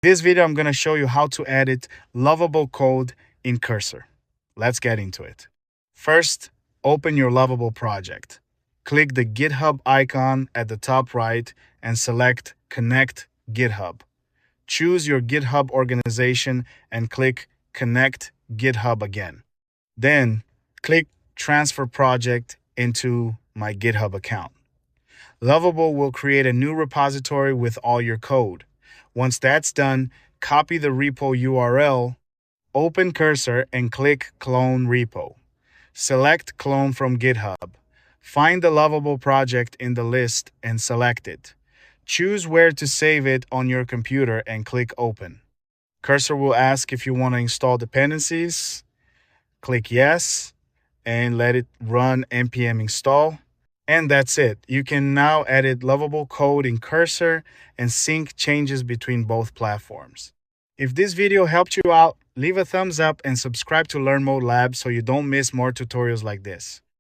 This video, I'm going to show you how to edit Lovable code in Cursor. Let's get into it. First, open your Lovable project. Click the GitHub icon at the top right and select Connect GitHub. Choose your GitHub organization and click Connect GitHub again. Then, click Transfer Project into my GitHub account. Lovable will create a new repository with all your code. Once that's done, copy the repo URL, open Cursor and click Clone Repo. Select Clone from GitHub. Find the Lovable project in the list and select it. Choose where to save it on your computer and click Open. Cursor will ask if you want to install dependencies. Click Yes and let it run npm install. And that's it. You can now edit Lovable code in Cursor and sync changes between both platforms. If this video helped you out, leave a thumbs up and subscribe to Learn Mode Lab so you don't miss more tutorials like this.